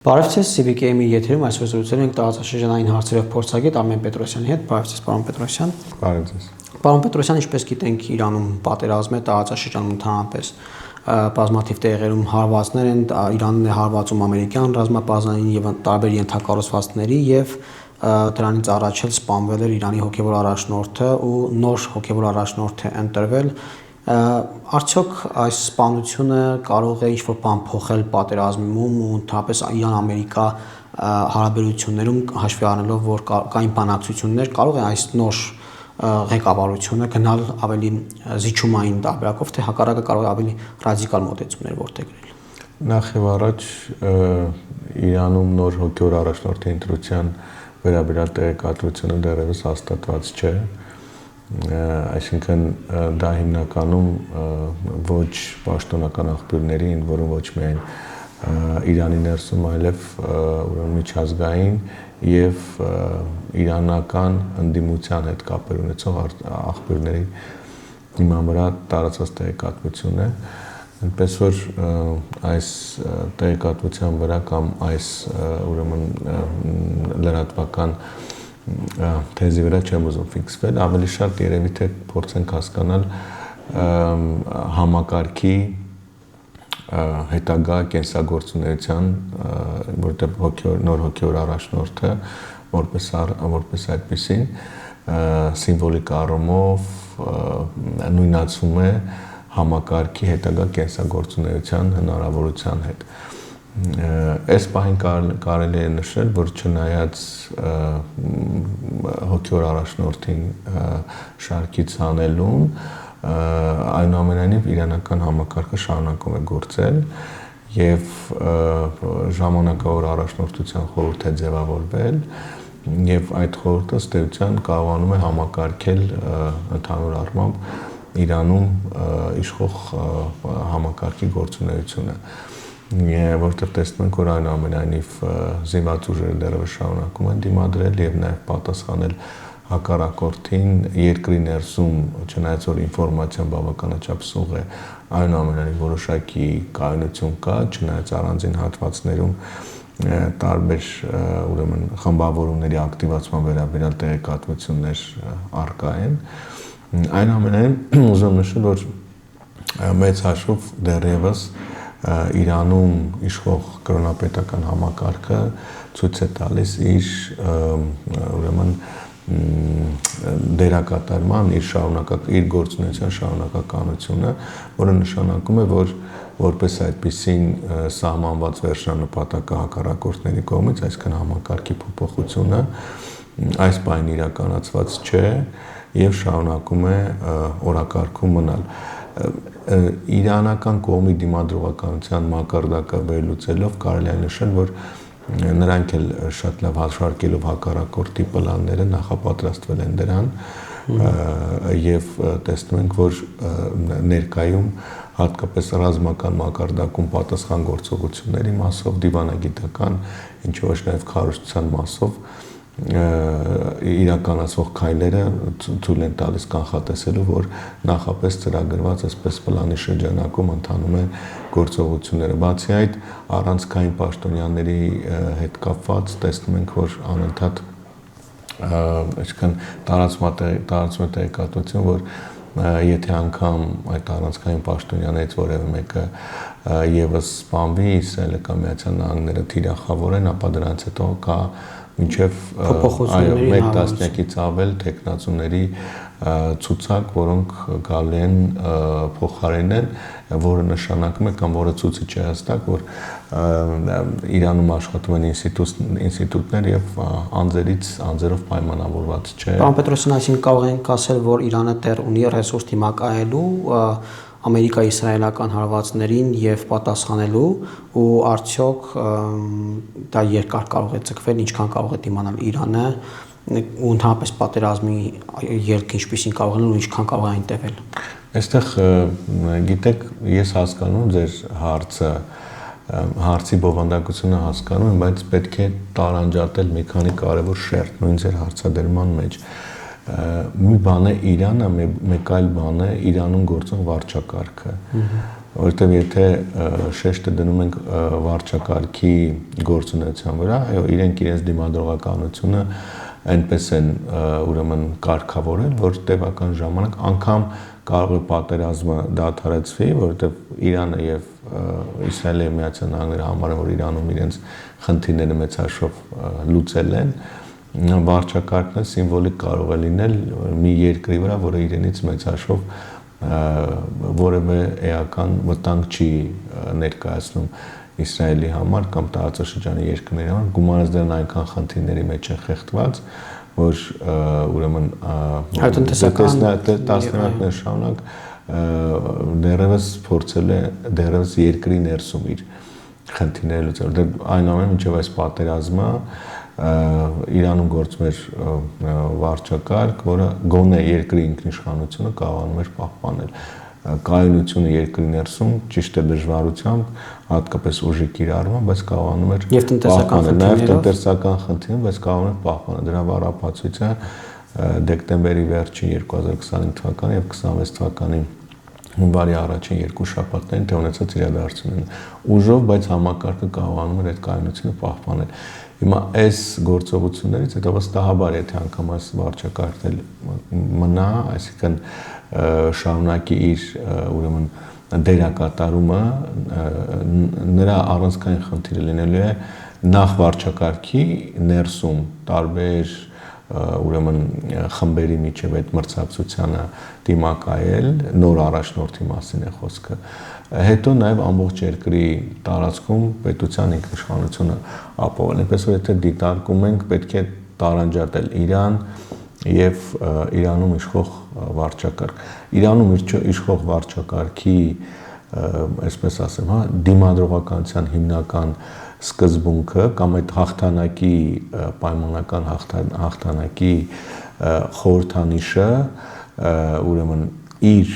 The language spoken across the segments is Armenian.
Բարև ձեզ, CBK-ի եթերում այսօր զրուցել ենք տարածաշրջանային հարցերով փորձագետ Արմեն Պետրոսյանի հետ։ Բարև ձեզ, պարոն Պետրոսյան։ Բարև ձեզ։ Պարոն Պետրոսյան, ինչպես գիտենք, Իրանում պատերազմ է, տարածաշրջանում ընդհանրապես բազմաթիվ տեղերում հարվածներ են, Իրանն է հարվածում ամերիկյան ռազմապազային եւ տարբեր ենթակառուցվածքների եւ դրանից առաջ էլ սպանվել էր Իրանի հոգեվոր առաջնորդը ու նոր հոգեվոր առաջնորդ է ընտրվել։ Արդյոք այս սպանությունը կարող է ինչ-որ բան փոխել պատերազմում ու ընդհանրապես Իրան-Ամերիկա հարաբերություններում հաշվի առնելով, որ կային բանակցություններ, կարող է այս նոր ղեկավարությունը գնալ ավելի զիջումային տարբերակով, թե հակառակը կարող է ավելի ռադիկալ մոտեցումներ որդեգրել։ Նախ եւ առաջ Իրանում նոր հոգեվոր առաջնորդի ընտրության վերաբերյալ տեղեկատվությունը դեռևս հաստատված չէ։ Այսինքն դա հիմնականում ոչ պաշտոնական աղբյուրների, ընդ որում ոչ միայն Իրանի ներսում, այլև ուրեմն միջազգային եւ իրանական ընդդիմության հետ կապեր ունեցող աղբյուրների հիման վրա տարածած տեղեկատվություն է։ Այնպես որ այս տեղեկատվության վրա կամ այս ուրեմն լրատվական թեզի վրա չեմ ուզում ֆիքսվել, ավելի շատ երևի թե փորձենք հասկանալ համակարգի հետագա կենսագործունեության, որտեղ նոր հոգեվոր առաջնորդը որպես այդպեսին սիմվոլիկ առումով նույնացում է համակարգի հետագա կենսագործունեության հնարավորության հետ։ Այս պահին կարելի է նշել, որ չնայած հոգեվոր առաջնորդին շարքից հանելուն, այնուամենայնիվ իրանական համակարգը շարունակում է գործել եւ ժամանակավոր առաջնորդության խորհուրդ է ձևավորվել եւ այդ խորհուրդը ըստ էության կարողանում է համակարգել ընդհանուր առմամբ Իրանում իշխող համակարգի գործունեությունը, որտեղ տեսնում ենք, որ այնուամենայնիվ զինված ուժերը դեռևս շարունակում են դիմադրել եւ նաեւ պատասխանել հակառակորդին երկրի ներսում, չնայած որ ինֆորմացիան բավականաչափ սուղ է, այնուամենայնիվ որոշակի կայունություն կա, չնայած առանձին հատվածներում տարբեր ուրեմն խմբավորումների ակտիվացման վերաբերյալ տեղեկատվություններ առկա են։ Այնուամենայնիվ ուզում նշել, որ մեծ հաշվով դեռևս Իրանում իշխող կրոնապետական համակարգը ցույց է տալիս իր ուրեմն դերակատարման, իր գործունեության շարունակականությունը, որը նշանակում է, որ որպես այդպիսին սահմանված վերջնանպատակը հակառակորդների կողմից, այսինքն համակարգի փոփոխությունը այս պահին իրականացված չէ եւ շարունակում է օրակարգում մնալ։ Իրանական կողմի դիմադրողականության մակարդակը վերլուծելով կարելի է նշել, որ նրանք էլ շատ լավ հաշվարկելով հակառակորդի պլանները նախապատրաստվել են դրան եւ տեսնում ենք, որ ներկայում հատկապես ռազմական մակարդակում պատասխան գործողությունների մասով, դիվանագիտական, ինչ ոչ նաեւ քարոզչության մասով իրականացվող քայլերը ցույց են տալիս կանխատեսելու, որ նախապես ծրագրված այսպես պլանի շրջանակում ընթանում են գործողությունները։ Բացի այդ, առանցքային պաշտոնյաների հետ կապված տեսնում ենք, որ անընդհատ այսինքն տարածում է տեղեկատվություն, որ եթե անգամ այդ առանցքային պաշտոնյաներից որևէ մեկը եւս սպանվի, Իսրայելը կամ Միացյալ Նահանգները թիրախավորեն, ապա դրանից հետո կա մինչև մեկ տասնյակից ավել տեխնացուների ցուցակ, որոնք գալի են փոխարենեն, որը նշանակում է կամ որը ցույց է հստակ, որ Իրանում աշխատում են ինստիտուտներ եւ անձերով պայմանավորված չէ։ Պարոն Պետրոսյան, այսինքն կարող ենք ասել, որ Իրանը դեռ ունի ռեսուրս դիմակայելու ամերիկա-իսրայելական հարվածներին եւ պատասխանելու ու արդյոք դա երկար կարող է ցկվել, ինչքան կարող է դիմանալ Իրանը ու ընդհանրապես պատերազմի ելքը ինչպեսին կարող է լինել ու ինչքան կարող է այն տևել։ Այստեղ գիտեք, ես հասկանում եմ ձեր հարցի բովանդակությունը հասկանում եմ, բայց պետք է տարանջատել մի քանի կարևոր շերտ նույն ձեր հարցադրման մեջ։ Մի բան է Իրանը, մեկ այլ բան է Իրանում գործող վարչակարգը։ որովհետև եթե շեշտը դնում ենք վարչակարգի գործունեության վրա, այո, իրենք իրենց դիմադրողականությունը այնպես են ուրեմն կարգավորել, որ տևական ժամանակ անգամ կարող է պատերազմը դադարեցվի, որովհետև Իրանը եւ Իսրայելը եւ Միացյալ Նահանգները համարեն, որ Իրանում իրենց խնդիրները մեծ հաշվով լուծել են, վարչակարգն սիմվոլիկ կարող է լինել մի երկրի վրա, որը իրենից մեծ հաշվով որևէ էական վտանգ չի ներկայացնում Իսրայելի համար կամ տարածաշրջանի երկրների համար, գումարած դրան այնքան խնդիրների մեջ է խեղդված, որ ուրեմն տասնամյակներ շարունակ դեռևս փորձել է դեռևս երկրի ներսում իր խնդիրները լուծել։ Այնուամենայնիվ մինչև այս պատերազմը Իրանում գործում էր վարչակարգ, որը գոնե երկրի ինքնիշխանությունը կարողանում էր պահպանել։ Կայունությունը երկրի ներսում ճիշտ է դժվարությամբ, հատկապես ուժի կիրառումը, բայց կարողանում էր պահպանել, նաև տնտեսական խնդիրը, բայց կարողանում էր պահպանել։ Դրա վառապացույցը դեկտեմբերի վերջին 2025 թվականի եւ 26 թվականի հունվարի առաջին երկու շաբաթներին տեղ ունեցած իրադարձություններն ուժով, բայց համակարգը կարողանում էր այդ կայունությունը պահպանել։ Հիմա այս գործողություններից հետո վստահաբար եթե անգամ այս վարչակարգն մնա, այսինքն շարունակի իր ուրեմն դերակատարումը, նրա առանցքային խնդիրը լինելու է նախ վարչակարգի ներսում տարբեր ուրեմն խմբերի միջև այդ մրցակցությանը դիմակայել, նոր առաջնորդի մասին է խոսքը։ Հետո նաև ամբողջ երկրի տարածքում պետության ինքնիշխանությունը ապահովել։ Այնպես որ եթե դիտարկում ենք, պետք է տարանջատել Իրան եւ Իրանում իշխող վարչակարգ։ Իրանում իշխող վարչակարգի, այսպես ասեմ, դիմադրողականության հիմնական սկզբունքը կամ այդ հաղթանակի պայմանական հաղթանակի խորհրդանիշը ուրեմն իր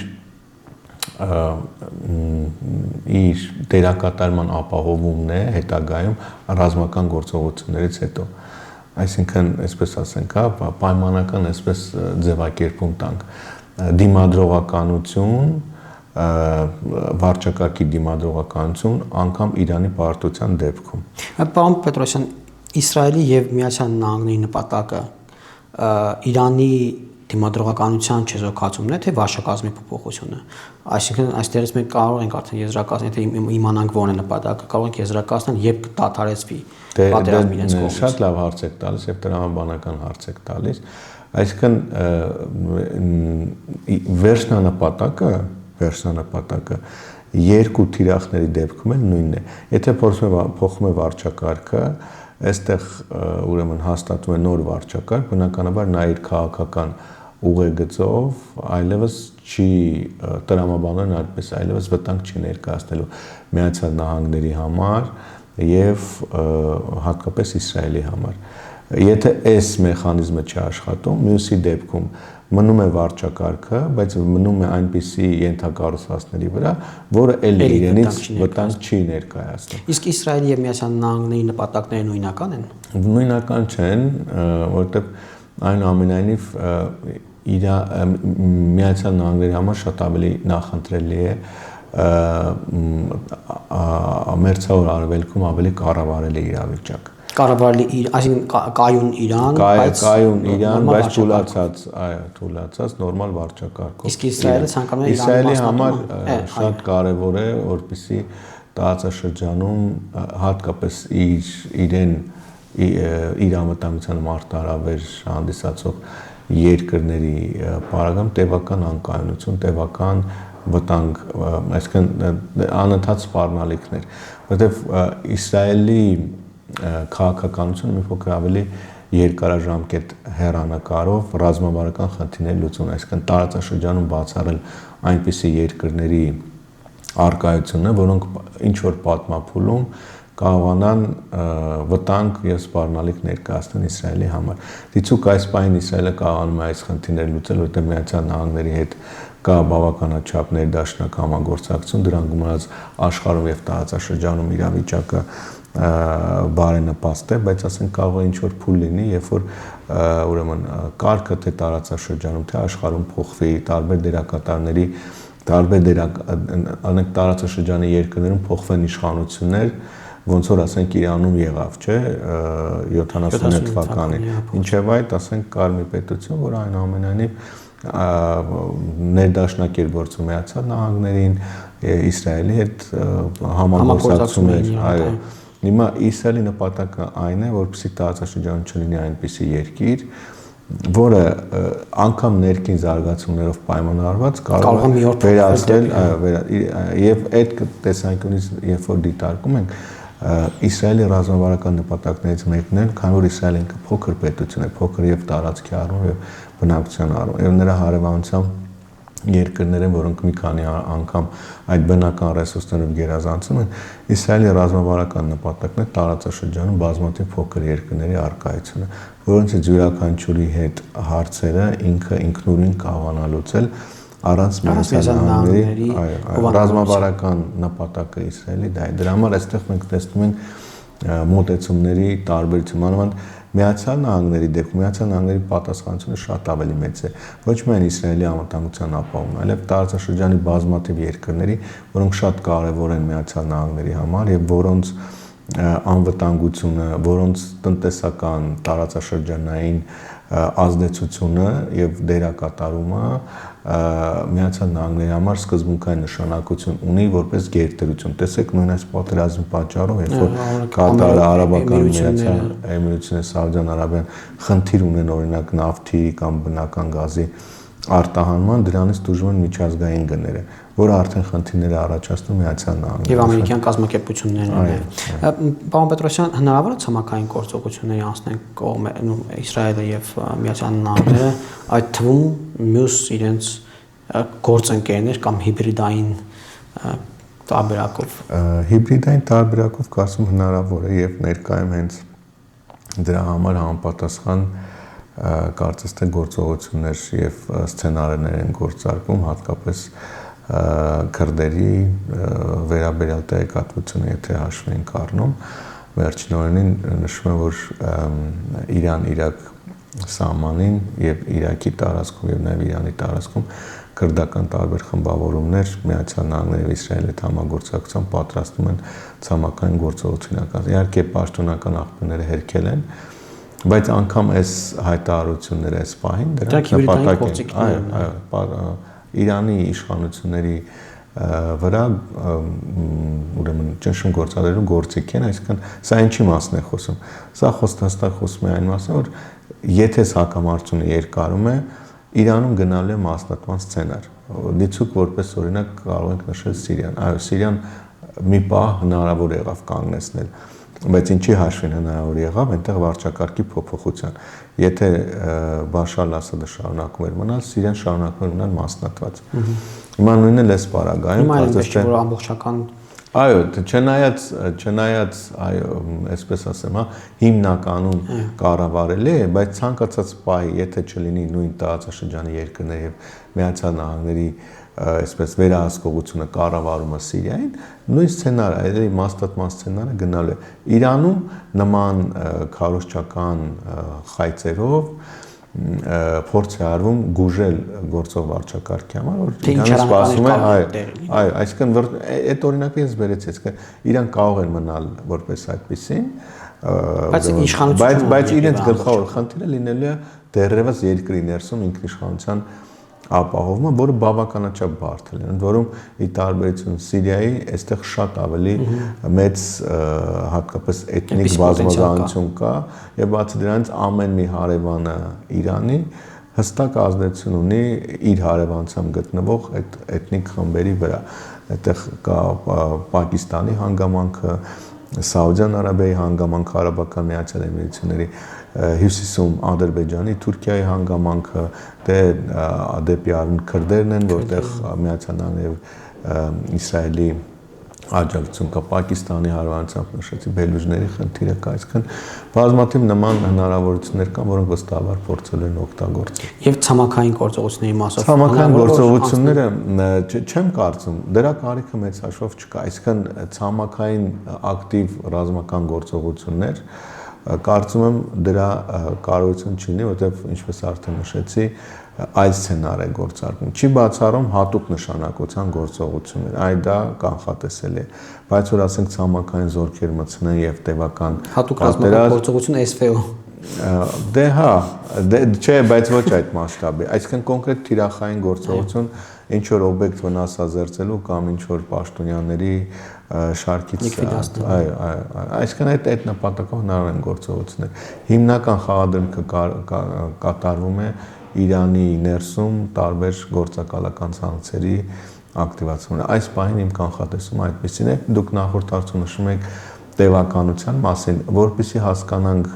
դերակատարման ապահովումն է հետագայում ռազմական գործողություններից հետո։ Այսինքն, այսպես ասենք, պայմանական այսպես ձևակերպում տանք դիմադրողականություն, վարչակարգի դիմադրողականություն անգամ Իրանի պարտության դեպքում։ Պարոն Պետրոսյան, Իսրայելի եւ Միացյալ Նահանգների նպատակը Իրանի դիմադրողականության չեզոքացումն է, թե վարչակազմի փոփոխությունը։ Այսինքն, այստեղից մենք կարող ենք արդեն եզրակացնել, եթե իմանանք որն է նպատակը, կարող ենք եզրակացնել եւ կդադարեցվի պատերազմը իրենց կողմից։ Շատ լավ հարց եք տալիս եւ տրամաբանական հարց եք տալիս։ Այսինքն, վերջնանպատակը երկու թիրախների դեպքում էլ նույնն է։ Եթե փոխում է վարչակարգը, այստեղ ուրեմն հաստատվում է նոր վարչակարգ, բնականաբար նա իր քաղաքական ուղեգծով այլևս չի տրամաբանորեն այդպես այլևս վտանգ չի ներկայացնելու Միացյալ Նահանգների համար եւ հատկապես Իսրայելի համար։ Եթե այս մեխանիզմը չի աշխատում, մյուսի դեպքում մնում է վարչակարգը, բայց մնում է այնպիսի ենթակառուցվածքների վրա, որը էլ իրենից վտանգ չի ներկայացնում։ Իսկ Իսրայելի եւ Միացյալ Նահանգների նպատակները նույնական են։ Նույնական չեն, որովհետեւ այնուամենայնիվ Միացյալ Նահանգների համար շատ ավելի նախընտրելի է մերձավոր արևելքում ավելի կառավարելի իրավիճակ։ Կառավարելի, այսինքն կայուն Իրան, բայց թուլացած նորմալ վարչակարգով։ Իսկ Իսրայելը ցանկանում է Իսրայելի համար շատ կարևոր է, որպեսզի տարածաշրջանում հատկապես իր անվտանգությանը մարտահրավեր հանդիսացող երկրների պարագայում տևական անկայունություն, տևական վտանգ, այսինքն անընդհատ սպառնալիքներ, որովհետև Իսրայելի քաղաքականությունը մի փոքր ավելի երկարաժամկետ հեռանկարով ռազմավարական խնդիրների լուծում, այսինքն տարածաշրջանում բացառել այնպիսի երկրների արկայությունը, որոնք ինչ որ պատմափուլում կարողանան վտանգ եւ սպառնալիք ներկայացնել Իսրայելի համար։ Դիցուք այս պահին Իսրայելը կարողանում է այս խնդիրները լուծել, որտեղ Միացյալ Նահանգների հետ կա բավականաչափ ներդաշնակ համագործակցություն, դրան գումարած աշխարհում եւ տարածաշրջանում իրավիճակը բարենպաստ է, բայց ասենք կարող է ինչ-որ փուլ լինի, երբ որ ուրեմն կարգը թե տարածաշրջանում, թե աշխարհում փոխվի, տարբեր դերակատարների տարբեր անենք տարածաշրջանի երկրներում փոխվեն իշխանություններ, ոնց որ ասենք Իրանում եղավ, չէ, 70 թվականին։ Ինչև այդ, ասենք, կար մի պետություն, որ այնուամենայնիվ ներդաշնակ էր գործում Միացյալ Նահանգներին, Իսրայելի հետ համագործակցում էր, այո։ Հիմա Իսրայելի նպատակը այն է, որպեսզի տարածաշրջանում չլինի այնպիսի երկիր, որը անգամ ներքին զարգացումներով պայմանավորված կարող է վերածվել, եւ այդ տեսանկյունից երբ որ դիտարկում ենք Իսրայելի ռազմավարական նպատակներից մեկն է, քանի որ Իսրայելը ինքը փոքր պետություն է, փոքր եւ տարածքի առումով եւ բնակչության առումով, եւ նրա հարևանությամբ երկրներ են, որոնք մի քանի անգամ այդ բնական ռեսուրսներով գերազանցում են, Իսրայելի ռազմավարական նպատակն է տարածաշրջանում բազմաթիվ փոքր երկրների առկայությունը, որոնցից յուրաքանչյուրի հետ հարցերը ինքը ինքնուրույն կարողանա լուծել առանց Միացյալ Նահանգների ռազմավարական նպատակը Իսրայելի դա է։ Դրա համար այստեղ մենք տեսնում ենք մոտեցումների տարբերություն, մանավանդ Միացյալ Նահանգների դեպքում Միացյալ Նահանգների պատասխանատվությունը շատ ավելի մեծ է, ոչ միայն Իսրայելի անվտանգության ապահովում, այլև տարածաշրջանի բազմաթիվ երկրների, որոնք շատ կարևոր են Միացյալ Նահանգների համար եւ որոնց անվտանգությունը, որոնց տնտեսական տարածաշրջանային ազդեցությունը եւ դերակատարումը Միացյալ Նահանգների համար սկզբունքային նշանակություն ունի որպես գերտերություն։ Տեսեք նույն այս պատերազմի պատճառով, երբ որ Կատարը, Արաբական Միացյալ Էմիրությունները, Սաուդյան Արաբիան խնդիր ունեն օրինակ նավթի կամ բնական գազի արտահանման, դրանից տուժում են միջազգային գները, որը արդեն խնդիրներ է առաջացնում Միացյալ Նահանգներին։ Եվ ամերիկյան կազմակերպություններն են։ Պարոն Պետրոսյան, հնարավոր է ցամաքային գործողությունների անցնեն Իսրայելը եւ Միացյալ Նահանգները, այդ թվում մյուս իրենց գործընկերներ կամ հիբրիդային տարբերակով։ Հիբրիդային տարբերակով կարծում հնարավոր է եւ ներկայում հենց դրա համար համապատասխան կարծես թե գործողություններ եւ սցենարներ են գործարկում, հատկապես քրդերի վերաբերյալ տեղեկատվությունը, եթե հաշվի ենք առնում, վերջին օրերին նշվում է, որ Իրան-Իրաք սահմանին եւ Իրաքի տարածքում եւ նաեւ Իրանի տարածքում քրդական տարբեր խմբավորումներ Միացյալ Նահանգների եւ Իսրայելի հետ համագործակցությամբ պատրաստում են ցամաքային գործողություններ։ Իհարկե պաշտոնական աղբյուրները հերքել են, բայց անգամ այս հայտարարությունները այս պահին դրանք նպատակ են, այո, Իրանի իշխանությունների վրա ուրեմն ճնշում գործադրելու գործիք են, այսինքն սա ինչի մասն է խոսում։ Սա հստակ խոսում է այն մասին, որ եթե հակամարտությունը երկարում է, Իրանում գնալու է մասնատման սցենար։ Դիցուք որպես օրինակ կարող ենք նշել Սիրիան։ Այո, Սիրիան մի պահ հնարավոր եղավ կանգնեցնել, բայց ինչի հաշվին հնարավոր եղավ, այնտեղ վարչակարգի փոփոխության։ Եթե Բաշար al-Ասադը շարունակում էր մնալ, Սիրիան շարունակում էր մնալ մասնատված։ Հիմա նույնն է այս պարագայում, կարծես թե որ ամբողջական այո, չնայած այո, այսպես ասեմ, հիմնականում կառավարելի է, բայց ցանկացած պահի, եթե չլինի նույն տարածաշրջանի երկրների եւ Միացյալ Նահանգների այսպես վերահսկողությունը կառավարումը Սիրիային, նույն սցենարը, այլևս մասնատման սցենարը գնալու է։ Իրանում նման քարոզչական խայծերով փորձ է արվում գուժել գործող վարչակարգի համար, որ Իրանը սպասում է, այո, այսինքն այդ օրինակը ես բերեցի, այսինքն Իրան կարող են մնալ որպես այդպեսին, բայց իրենց գլխավոր խնդիրը լինելու է դեռևս երկրի ներսում ինքնիշխանության ապահովումը, որը բավականաչափ բարդ է, ընդ որում ի տարբերություն Սիրիայի, այստեղ շատ ավելի մեծ հատկապես էթնիկ բազմազանություն կա, եւ բացի դրանից ամեն մի հարևանը Իրանի հստակ ազդեցություն ունի իր հարևանությամբ գտնվող այդ էթնիկ խմբերի վրա։ Այդտեղ կա Պակիստանի հանգամանքը, Սաուդյան Արաբիայի հանգամանքը, Արաբական Միացյալ Էմիրությունների հյուսիսում Ադրբեջանի, Թուրքիայի հանգամանքը, դեպի արևմուտք քրդերն են, որտեղ Միացյալ Նահանգների եւ Իսրայելի աջակցություն կա, Պակիստանի հարևանությամբ նշեցի, բելուջների խնդիրը կա, այսինքն բազմաթիվ նման հնարավորություններ կան, որոնք վստահաբար փորձելու են օգտագործել։ Եվ ցամաքային գործողությունների մասով ցամաքային գործողությունները չեմ կարծում, դրա կարիքը մեծ հաշվով չկա, այսինքն ցամաքային ակտիվ ռազմական գործողություններ կարծում եմ դրա կարողություն չունի, որտեղ ինչպես արդեն նշեցի, այլ սցենար է գործարկում։ Չի բացառում հատուկ նշանակության գործողություններ, այ դա կանխատեսելի է։ Բայց որ ասենք ցամաքային զորքեր մտցնեն եւ տևական հատուկ ռազմական գործողություն SVO դե հա, չէ, բայց ոչ այդ մասշտաբի։ Այսինքն կոնկրետ թիրախային գործողություն ինչ որ օբյեկտ վնասազերծելու կամ ինչ որ պաշտոնյաների շարքից այսինքն այդ նպատակով հնարավոր են գործողություններ։ Հիմնական խաղադրույքը կատարվում է Իրանի ներսում տարբեր գործակալական ցանցերի ակտիվացումը։ Այս պահին իմ կանխատեսումը այդպեսին է։ Դուք նախորդ հարցում նշում եք տևականության մասին, որպեսզի հասկանանք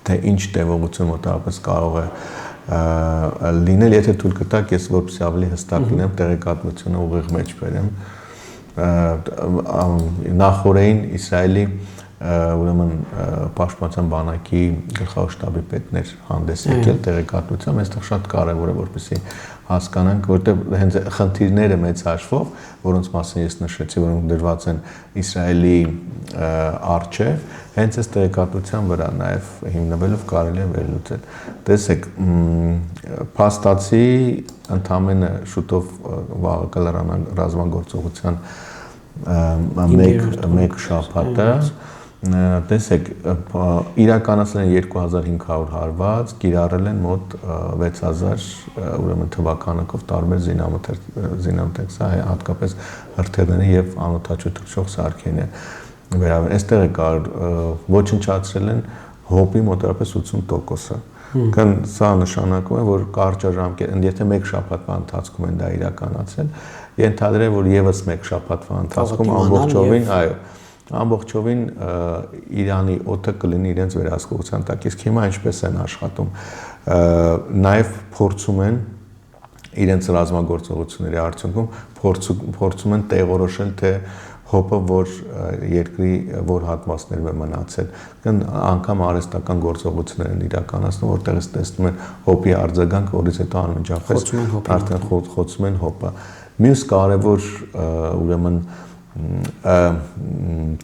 թե ինչ տևողություն մոտավորապես կարող է լինել, եթե թույլ կտաք, ես որպեսզի ավելի հստակ լինեմ, տեղեկատվությունը ուղիղ մեջ բերեմ։ Նախորդին Իսրայելի ուրեմն պաշտպանության բանակի գլխավոր շտաբի պետներ հանդես եկել տեղեկատվությամբ, այստեղ շատ կարևոր է որպեսզի հասկանանք, որտեղ հենց խնդիրները մեծ հաշվով, որոնց մասին ես նշեցի, որոնք դրված են Իսրայելի առջև, հենց այս տեղեկատվության վրա նաև հիմնվելով կարելի է վերլուծել։ Տեսեք, փաստացի ընդամենը շուտով վաղը կլրանա ռազմագործողության մեկ շաբաթը տեսեք իրականացնել են 2500 հարված, կիրառել են մոտ 6000 ուրեմն թվականակով տարբեր զինամթերք, սա հատկապես հրթիռների եւ անօդաչու թռչող սարքերն է վերաբերում։ Այստեղ է ոչնչացրել են հոպի մոտավորապես 80%-ը։ Քան սա նշանակում է, որ կարճաժամկետ, եթե մեկ շաբաթվա ընթացքում են դա իրականացել, ենթադրել որ եւս մեկ շաբաթվա ընթացքում ամբողջովին, այո, ամբողջովին Իրանի օդը կլինի իրենց վերահսկողության տակ։ Իսկ հիմա ինչպես են աշխատում, նաև փորձում են իրենց ռազմագործողությունների արդյունքում փորձում են տեղորոշել թե հոպը որ երկրի որ հատվածներում է մնացել, անգամ արհեստական գործողություններ են իրականացնում, որտեղից տեսնում են հոպի արձագանք, որից հետո անմիջապես արդեն խոցում են հոպը։ Մյուս կարևոր ուրեմն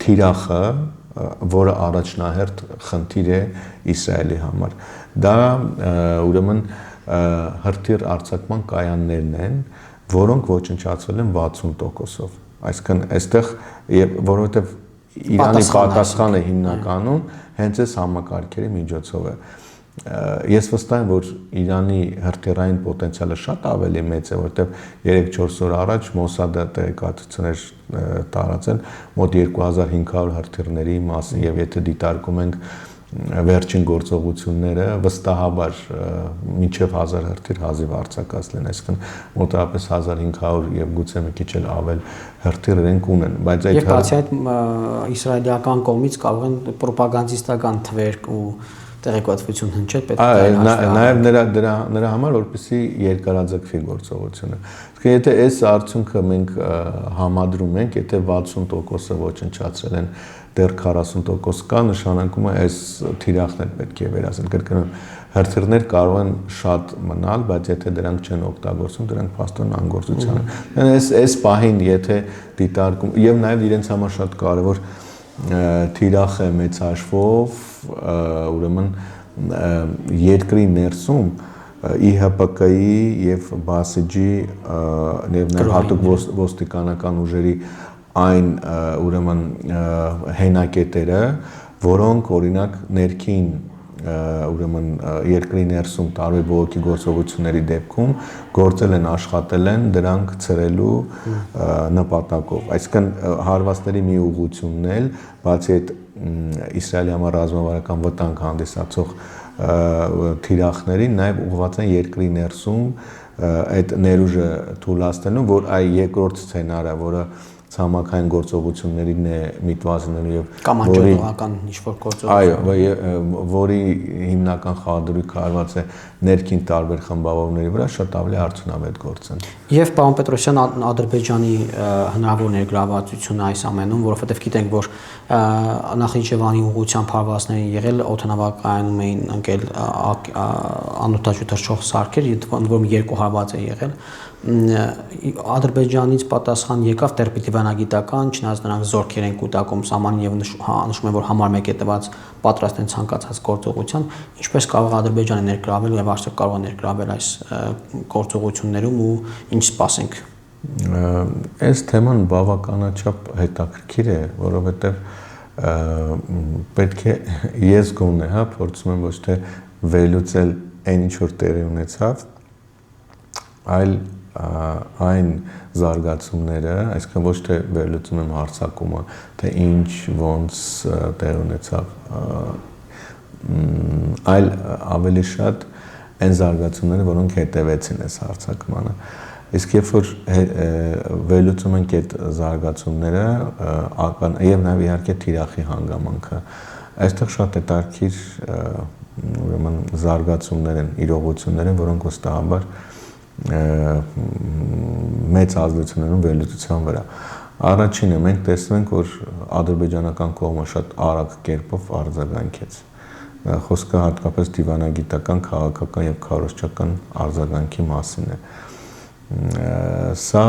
թիրախը, որը առաջնահերթ խնդիր է Իսրայելի համար, դա ուրեմն հրթիռ արձակման կայաններն են, որոնք ոչնչացվել են 60%-ով։ Այսինքն այստեղ որովհետև Իրանի պատասխանը հիմնականում հենց այս համակարգերի միջոցով է։ Ես վստահ եմ, որ Իրանի հրթիռային պոտենցիալը շատ ավելի մեծ է, որտեղ 3-4 օր առաջ Մոսադը տեղեկատվություններ տարածել մոտ 2500 հրթիռների մասին, եւ եթե դիտարկում ենք վերջին գործողությունները, վստահաբար մինչև 1000 հրթիռ հազիվ արձակացել են, այսինքն մոտավորապես 1500 եւ գուցե մի քիչ էլ ավել հրթիռ իրենք ունեն, բայց այդ բացի այդ իսրայելական կողմից կարող են պրոպագանդիստական թվեր ու տեղեկատվություն հնչել պետք է նաև նրա համար որպեսզի երկարաձգվի գործողությունը։ Իսկ եթե այս արդյունքը մենք համադրում ենք, եթե 60%-ը ոչնչացրել են, դեռ 40% կա, նշանակում է այս թիրախն էլ պետք է վերացնել։ Կրկնում եմ, հրթիռներ կարող են շատ մնալ, բայց եթե դրանք չեն օգտագործում, դրանք փաստորեն անգործության են։ Այս պահին եթե դիտարկում եւ նաև իրենց համար շատ կարեւոր թիրախ է մեծ հաշվով, ուրեմն երկրի ներսում ԻՀՊԿ-ի եւ Բասիջի եւ հատուկ ոստիկանական ուժերի այն ուրեմն հենակետերը, որոնք օրինակ ներքին ուրեմն երկրի ներսում տարբեր բողոքի գործողությունների դեպքում գործել են, աշխատել են դրանք ցրելու նպատակով։ Այսինքն հարվածների մի ուղղությունն էլ, բացի այդ Իսրայելի համար ռազմավարական վտանգ հանդիսացող թիրախներին, նաև ուղղված են երկրի ներսում այդ ներուժը թույլատնելու, որ այ երկրորդ սցենարը, որը ցամաքային գործողություններին է միտված լինելու եւ կամ անջատողական ինչ-որ գործողություն։ Այո, որի հիմնական խաղադրույքը արված է ներքին տարբեր խմբավորումների վրա, շատ ավելի արդյունավետ գործ են։ Եւ պարոն Պետրոսյան, Ադրբեջանի հնարավոր ներգրավվածությունը այս ամենում, որովհետեւ գիտենք, որ Նախիջևանի ուղղությամբ հարվածներ են եղել, օդանավակայանում էին ընկել անօդաչու թռչող սարքեր, ընդ որում 2 հարված է եղել։ Ադրբեջանից պատասխան եկավ դեռ պիտի վանագիտական, չնայած նրանք զորքեր են կուտակում սահմանին եւ նշում են, որ համար 1 է տված պատրաստ են ցանկացած գործողության, ինչպես կարող է Ադրբեջանը ներգրավել եւ արդյոք կարող է ներգրավել այս գործողություններում ու ինչ սպասենք։ Այս թեման բավականաչափ հետաքրքիր է, որովհետեւ պետք է ես գոնե, հա, փորձում եմ ոչ թե վերլուծել այն ինչ որ տեղի ունեցավ, այլ այն զարգացումները, այսինքն ոչ թե վերլուծում եմ հարձակումը, թե ինչ ոնց տեղ ունեցավ, այլ ավելի շատ այն զարգացումները, որոնք հետևեցին այս հարձակմանը։ Իսկ երբ որ վերլուծում ենք այդ զարգացումները, եւ նաեւ իհարկե թիրախի հանգամանքը, այստեղ շատ հետաքրքիր ուրեմն զարգացումներ են, իրողություններ են, որոնք վստահաբար մեծ ազդեցություն ունեն վերլուծության վրա։ Առաջինը մենք տեսնում ենք, որ ադրբեջանական կողմը շատ արագ կերպով արձագանքեց։ Խոսքը հատկապես դիվանագիտական, քաղաքական եւ քարոզչական արձագանքի մասին է։ Սա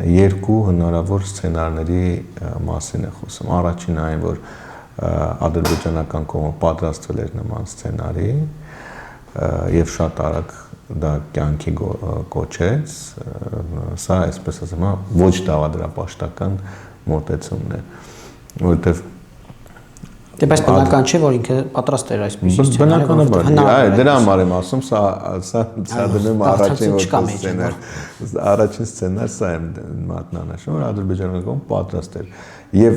երկու հնարավոր սցենարների մասին է խոսում։ Առաջինը այն, որ ադրբեջանական կողմը պատրաստվել էր նման սցենարի եւ շատ արագ դա կյանքի կոչեց, սա այսպես ասեմ, ոչ դավադրապաշտական մոտեցումն է, որովհետեւ Դե բայց բնական չէ, որ ինքը պատրաստ էր այսպիսի բնականաբար, դրա համար եմ ասում, սա դնում առաջին սցենար, սա եմ մատնանշում, որ ադրբեջանական կողմը պատրաստ էր եւ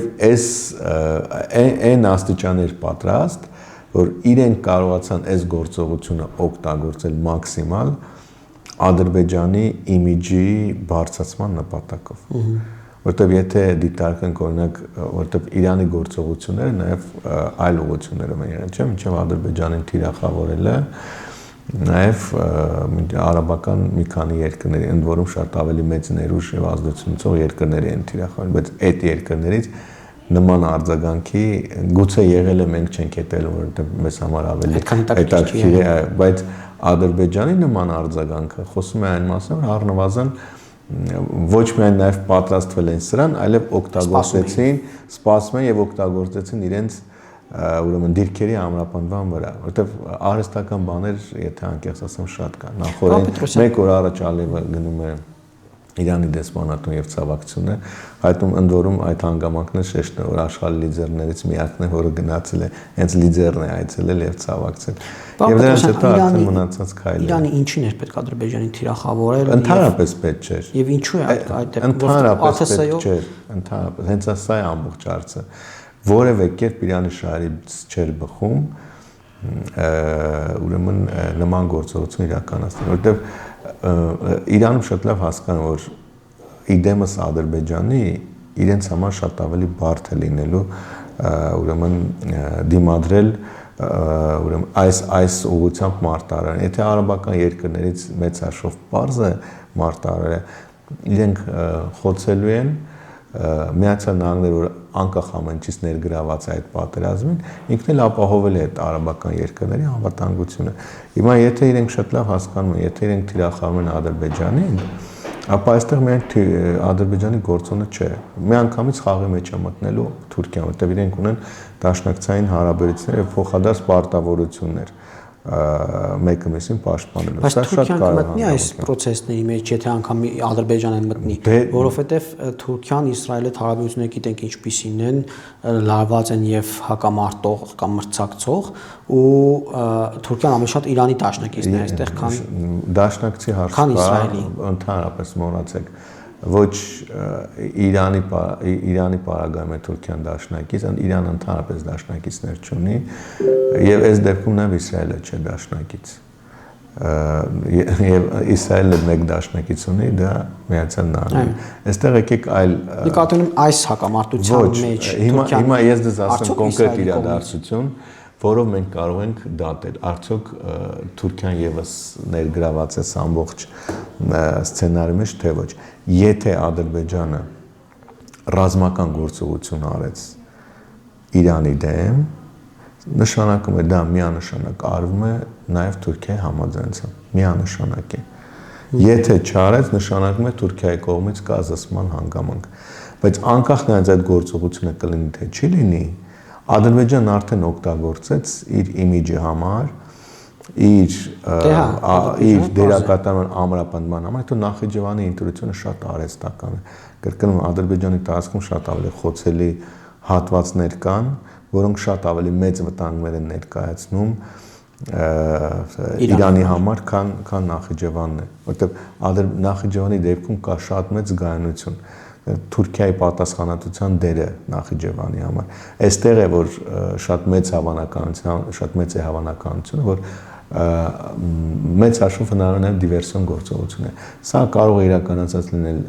այն աստիճան էր պատրաստ, որ իրենք կարողացան այս գործողությունը օգտագործել մաքսիմալ Ադրբեջանի իմիջի բարձրացման նպատակով։ Որտեւ եթե դիտարկենք օրինակ, որտեւ Իրանի գործողությունները նաեւ այլ ուղղություններով են եղել, չէ՞, մինչեւ Ադրբեջանին թիրախավորելը նաեւ արաբական մի քանի երկրների, ընդ որում շատ ավելի մեծ ներուժ եւ ազդեցություն ունեցող երկրների են թիրախավորել, բայց այդ երկրներից նման արձագանքի գուցե եղել է, մենք չենք հետել, որովհետեւ մեզ համար ավելի հետաքրքիր է, բայց Ադրբեջանի նման արձագանքը խոսում է այն մասին, որ առնվազն ոչ միայն նաև պատրաստվել են սրան, այլև օգտագործեցին, սպասում են եւ օգտագործեցին իրենց ուրեմն դիրքերի ամրապնդման վրա, որովհետեւ արհեստական բաներ, եթե անկեղծ ասեմ, շատ կան։ Նախորդ մեկ օր առաջ Ալիևը գնում է Իրանի դեսպանատուն եւ ցավակցությունը, հայտնում ընդ որում այդ հանգամանքն է շեշտը, որ աշխարհի լիդերներից միակն է, որը գնացել է, հենց լիդերն է այցելել եւ ցավակցել։ Եվ դրանից հետո արդեն մնացած քայլը։ Իրանի ինչին էր պետք Ադրբեջանին թիրախավորել։ Ընդհանրապես պետք չէր։ Եվ ինչու է այդ դեպքում ընդհանրապես պետք չէր, ընդհանրապես հենց սա է ամբողջ հարցը։ Որևէ կերպ Իրանի շահերից չէր բխում ուրեմն նման գործողություն իրականացնել, որովհետեւ Իրանում շատ լավ հասկանում, որ իդեմս Ադրբեջանի իրենց համար շատ ավելի բարդ է լինելու ուրեմն դիմադրել ուրեմն այս ուղղությամբ մարտարան։ Եթե արաբական երկրներից մեծ հաշվով պարզ է մարտարանը, իրենք խոցելու են Միացյալ Նահանգները, որ անկախ ամենից ներգրաված է այդ պատերազմին, ինքն էլ ապահովել է այդ արաբական երկրների անվտանգությունը։ Հիմա եթե իրենք շատ լավ հասկանում են, եթե իրենք թիրախավորում են Ադրբեջանին, ապա այստեղ միայն Ադրբեջանի գործոնը չէ։ Միանգամից խաղի մեջ է մտնելու Թուրքիան, որտեղ իրենք ունեն դաշնակցային հարաբերություններ եւ փոխադարձ պարտավորություններ մեկը մյուսին պաշտպանելու։ Բայց Թուրքիան կմտնի այս process-ների մեջ, եթե անգամ Ադրբեջանը մտնի, որովհետև Թուրքիան Իսրայելի հետ հարաբերությունները գիտենք ինչպիսին են, լարված են եւ հակամարտող կամ մրցակցող, ու Թուրքիան ավելի շատ Իրանի դաշնակիցն է այստեղ, քան դաշնակցի հարցը, ընդհանրապես մոռացեք, ոչ Իրանի պարագայում է Թուրքիան դաշնակից, Իրանը ընդհանրապես դաշնակիցներ չունի եւ այս դեպքում նաեւ Իսրայելը չէ դաշնակից։ Եվ Իսրայելը մեկ դաշնակից ունի, դա Միացյալ Նահանգները։ Այստեղ եկեք այլ նկատի ունեմ այս հակամարտության մեջ Թուրքիան հիմա ես դες ասեմ կոնկրետ իրադարձություն, որով մենք կարող ենք դատել։ Արդյոք Թուրքիան եւս ներգրաված է ամբողջ սցենարի մեջ, թե ոչ։ Եթե Ադրբեջանը ռազմական գործողություն արեց Իրանի դեմ, նշանակում է դա միանշանակ արվում է նաև Թուրքիայի համաձայնությամբ, միանշանակ է։ Եթե չարեց, նշանակում է Թուրքիայի կողմից կա զսպման հանգամանք։ Բայց անկախ նրանից այդ գործողությունը կլինի թե չի լինի, Ադրբեջանն արդեն օգտագործեց իր իմիջի համար, իր դերակատարման ամրապնդման համար, հետո Նախիջևանի ինտուիցիոնը շատ արհեստական է։ Կրկնում Ադրբեջանի տարածքում շատ ավելի խոցելի հատվածներ կան, որոնք շատ ավելի մեծ վտանգներ են ներկայացնում Իրանի համար, քան Նախիջևանն է, որտեղ Նախիջևանի դեպքում կա շատ մեծ զգայունություն։ Թուրքիայի պատասխանատվության դերը Նախիջևանի համար։ Այստեղ է, որ շատ մեծ է հավանականությունը, որ մեծ հաշվով հնարավոր է դիվերսիոն գործողություն է։ Սա կարող է իրականացած լինել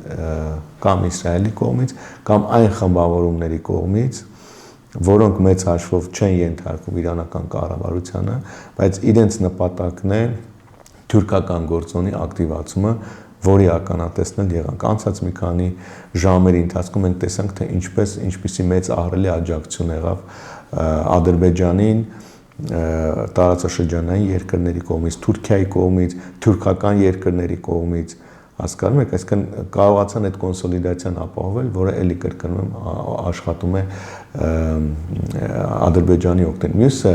կամ Իսրայելի կողմից, կամ այն խմբավորումների կողմից, որոնք մեծ հաշվով չեն ենթարկվում իրանական կառավարությանը, բայց իրենց նպատակն է թուրքական գործոնի ակտիվացումը, որի ականատեսնել եղանք։ Անցած մի քանի ժամերի ընթացքում մենք տեսանք, թե ինչպիսի մեծ ահռելի աջակցություն եղավ Ադրբեջանին տարածաշրջանային երկրների կողմից, Թուրքիայի կողմից, թուրքական երկրների կողմից, հասկանում եք, այսինքն կարողացան այդ կոնսոլիդացիան ապահովել, որը էլի կրկնում աշխատում է Ադրբեջանի օգտին։ Մյուսը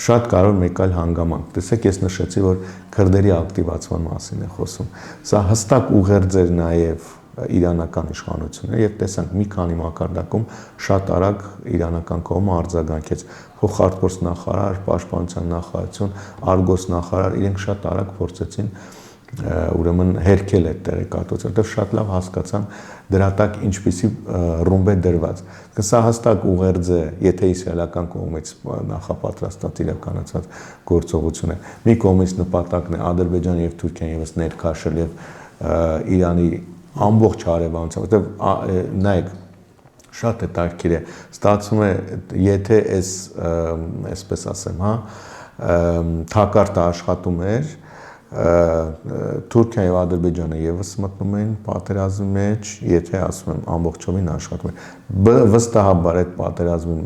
շատ կարևոր մեկ այլ հանգամանք։ Տեսեք, ես նշեցի, որ քրդերի ակտիվացման մասին է խոսում։ Սա հստակ ուղերձ էր նաև իրանական իշխանությունը, եւ տեսանք մի քանի մակարդակում շատ արագ իրանական կողմը արձագանքեց։ Փոխարտգործ նախարար, պաշտպանության նախարարություն, Արգոս նախարար, իրենք շատ արագ փորձեցին ուրեմն հերքել այդ տեղեկատվությունը, որտեղ շատ լավ հասկացան դրա տակ ինչպիսի ռումբ է դրված։ Սա հստակ ուղերձ է, եթե իսրայելական կողմից նախապատրաստած իրականացած գործողություն է։ Մի կողմից նպատակն է Ադրբեջանը եւ Թուրքիան եւս ներքաշել եւ Իրանի ամբողջ հարևանությամբ, որտեղ նայեք, շատ հետաքրքիր է, ստացվում է, եթե այսպես ասեմ, թակարդը աշխատում էր, Թուրքիան եւ Ադրբեջանը եւս մտնում են պատերազմի մեջ, եթե ասում եմ ամբողջովին աշխատում են։ Վստահաբար այդ պատերազմին,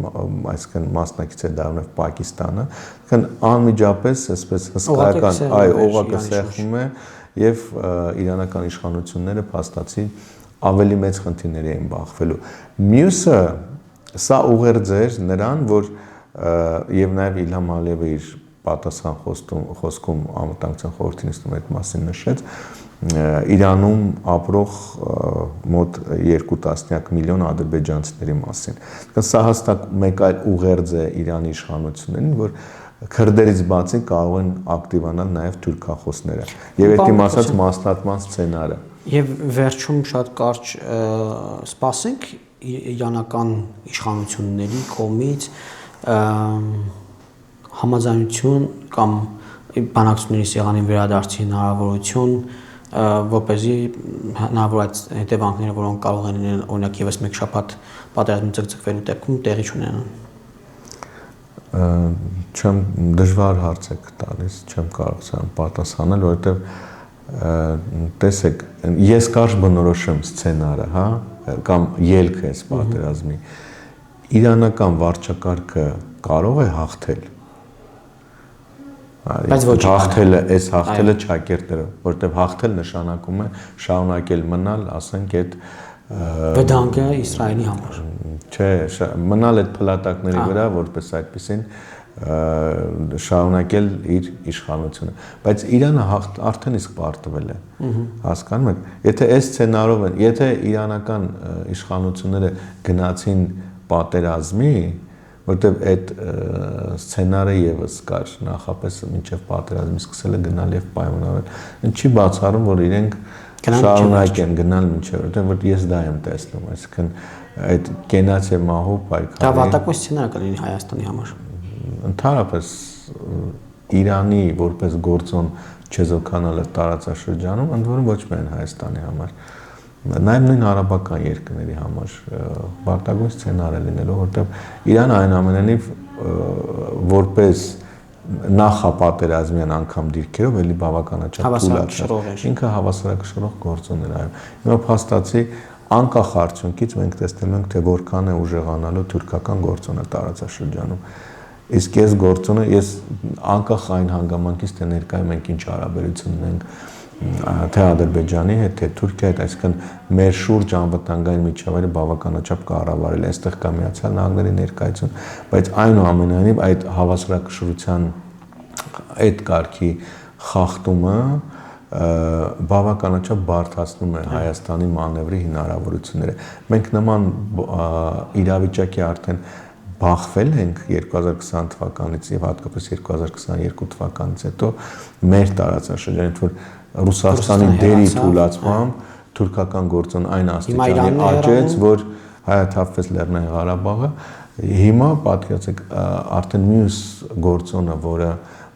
այսինքն մասնակից է դառնում Պակիստանը, քան անմիջապես այսպես հսկայական օղակը սեղմում է եւ իրանական իշխանությունները փաստացի ավելի մեծ խնդիրների էին բախվելու։ Մյուսը սա ուղերձ էր նրան, որ եւ նաեւ Իլհամ Ալիևը իր պատասխան խոսքում անվտանգության խորհրդի նիստում այդ մասին նշեց, Իրանում ապրող մոտ 2 միլիոն ադրբեջանցիների մասին։ Սա հստակ մեկ այլ ուղերձ է Իրանի իշխանություններին, որ քրդերից բացի կարող են ակտիվանալ նաև թուրքախոսները եւ այդ իմ ասած մասնատման սցենարը։ Եվ վերջում շատ կարճ սպասենք իրանական իշխանությունների կողմից համաձայնություն կամ բանակցությունների սեղանին վերադարձի հնարավորություն, որպեսզի հնարավոր այդ հետևանքները, որոնք կարող են լինել օրինակ եւս մեկ շաբաթ պատերազմի ձգձգվելու դեպքում տեղի չունենան։ Չեմ դժվար հարց եք տալիս, չեմ կարող սա պատասխանել, որովհետեւ տեսեք, ես կարճ բնորոշեմ սցենարը, հա, կամ ելքը այս պատերազմի։ Իրանական վարչակարգը կարող է հաղթել։ Բայց ոչ հաղթելը ճակերտերը, որտեղ հաղթել նշանակում է շարունակել մնալ, ասենք այդ վտանգը Իսրայելի համար։ Չէ, մնալ այդ փլատակների վրա, որպես այդպեսին շարունակել իր իշխանությունը, բայց Իրանը արդեն իսկ պարտվել է, հասկանում եք, եթե այս սցենարով են, եթե իրանական իշխանությունները գնացին պատերազմի, որտեղ այդ սցենարը եւս կար նախապես մինչեւ պատերազմի սկսելը գնալ եւ պայմանավորել, ինչի բացառում, որ իրենք շարունակեն գնալ մինչեւ, որտեղ ես դա եմ տեսնում, այսինքն այդ կենաց է մահու պայքարի։ Դա վատակույն սցենար կլինի Հայաստանի համար։ Ընդհանրապես Իրանի որպես գործոն չեզոքանալը տարածաշրջանում, ընդ որում ոչ միայն Հայաստանի համար, նաև նույն արաբական երկրների համար վատակույն սցենար է լինելու, որտեղ Իրանը այնուամենայնիվ որպես նախապատերազմյան անգամ դիրքերով էլի բավականաչափ թույլատրել։ Ինքը հավասարակշռող գործոն էր, այո։ Հիմա փաստացի անկախ արդյունքից մենք տեսնում ենք, թե որքան է ուժեղանալու թուրքական գործոնը տարածաշրջանում։ Իսկ ես գործոնը, ես անկախ այն հանգամանքից, թե ներկայում մենք ինչ հարաբերություն ունենք թե Ադրբեջանի հետ, թե Թուրքիայի հետ, այսինքն մեր շուրջ անվտանգային միջավայրը բավականաչափ կառավարել է, այստեղ կա Միացյալ Նահանգների ներկայություն, բայց այնուամենայնիվ այդ հավասարակշռության այդ կարգի խախտումը բավականաչափ բարդացնում է Հայաստանի մանևրի հնարավորությունները։ Մենք նման իրավիճակի արդեն բախվել ենք 2020 թվականից եւ հատկապես 2022 թվականից հետո մեր տարածաշրջանից, որ Ռուսաստանի դերի թուլացմամբ թուրքական գործոն այն աստիճանի աճեց, որ հայաթափվեց Լեռնային Ղարաբաղը։ Հիմա պատկերացեք արդեն մյուս գործոնը, որը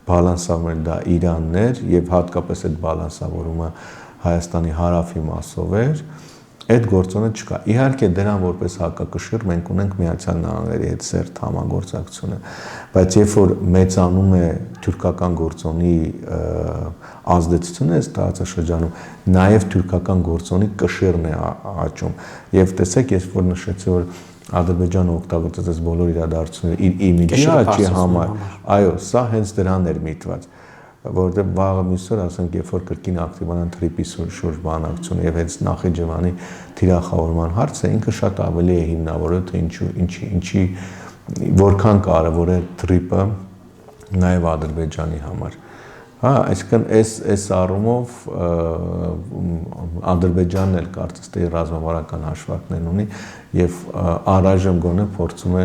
բալանսավորել դա Իրանն էր եւ հատկապես այդ բալանսավորումը Հայաստանի հարավի մասով էր, այդ գործոնը չկա։ Իհարկե դրան որպես հակակշիռ մենք ունենք Միացյալ Նահանգների հետ սերտ համագործակցությունը, բայց երբ որ մեծանում է թուրքական գործոնի ազդեցությունը այս տարածաշրջանում, նաև թուրքական գործոնի կշիռն է աճում։ Եվ տեսեք, ես որ նշեցի, որ Ադրբեջանը օգտագործեց այս բոլոր իրադարձությունները իր իմիջի աճի համար, այո, սա հենց դրան էր միտված, որովհետև վաղը մյուսօր, ասենք, երբ որ կրկին ակտիվանան թրիպի շուրջ բանակցությունը եւ հենց Նախիջևանի թիրախավորման հարցը, ինքը շատ ավելի է հիմնավորել, թե ինչի որքան կարևոր է թրիպը նաեւ Ադրբեջանի համար։ Հա, այսինքն այս առումով Ադրբեջանն էլ կարծես թե ռազմավարական հաշվարկներ ունի եւ առայժմ գոնե փորձում է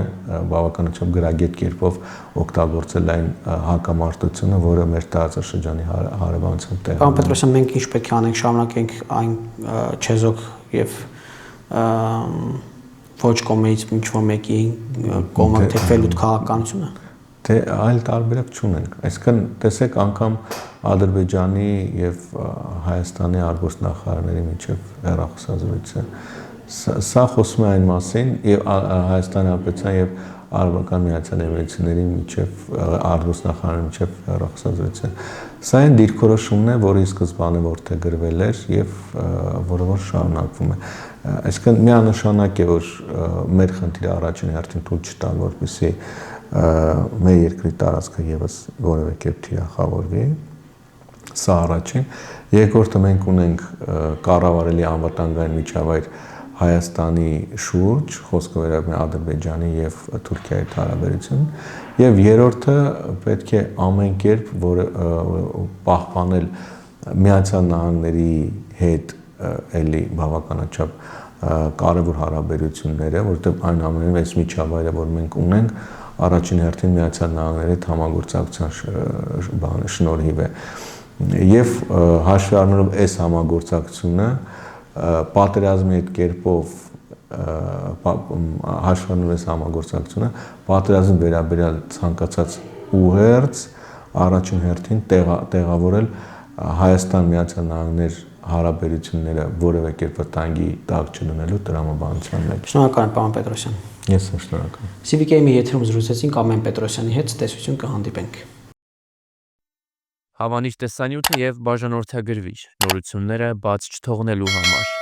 բավականաչափ գրագետ կերպով օգտագործել այն հակամարտությունը, որը մեր տարածաշրջանի հարևանությամբ տեղի ունի։ Պարոն Պետրոսյան, մենք ինչ պետք է անենք, շարունակենք այն չեզոք եւ ոչ կողմից ինչ որ մեկի կողմը թեքվելուց քաղաքականությունը։ Թե այլ տարբերակ չունենք։ Այսինքն տեսեք անգամ Ադրբեջանի եւ Հայաստանի արտգործնախարարների միջև հեռախոսազրույցը։ Սա խոսում է այն մասին եւ Հայաստանի Հանրապետության եւ Արաբական Միացյալ Էմիրությունների միջև արտգործնախարարների միջև հեռախոսազրույցը։ Սա այն դիրքորոշումն է, որի սկզբանը որթեգրվել էր եւ որը որ շարունակվում է։ Այսինքն միանշանակ է, որ մեր խնդիրը առաջին հերթին թույլ չտալ, որպեսզի մեր երկրի տարածքը եւս որևէ կերպ թիրախավորվի, սա առաջին։ Երկրորդը մենք ունենք կառավարելի անվտանգային միջավայր Հայաստանի շուրջ, խոսքը վերաբերում է Ադրբեջանի եւ Թուրքիայի հարաբերությունին, եւ երրորդը պետք է ամեն կերպ պահպանել Միացյալ Նահանգների հետ էլի բավականաչափ կարևոր հարաբերությունները, որովհետեւ այն ամենին այս միջավայրը, որ մենք ունենք, առաջին հերթին Միացյալ Նահանգների հետ համագործակցության շնորհիվ է։ Եվ հաշվի առնելով այս համագործակցությունը, պատերազմի այդ կերպով հաշվի առնելով այս համագործակցությունը, պատերազմի վերաբերյալ ցանկացած ուղերձ առաջին հերթին տեղավորել Հայաստան Միացյալ Նահանգներ հարաբերությունները որևէ կերպ վտանգի տակ չդնելու տրամաբանության մեջ։ Շնորհակալ եմ, պարոն Պետրոսյան։ Ես եմ շնորհակալ։ CVK-ի եթերում զրուցեցինք Ամեն Պետրոսյանի հետ, տեսություն կհանդիպենք։ Հավանիր տեսանյութը եւ բաժանորդագրվիր նորությունները բաց չթողնելու համար։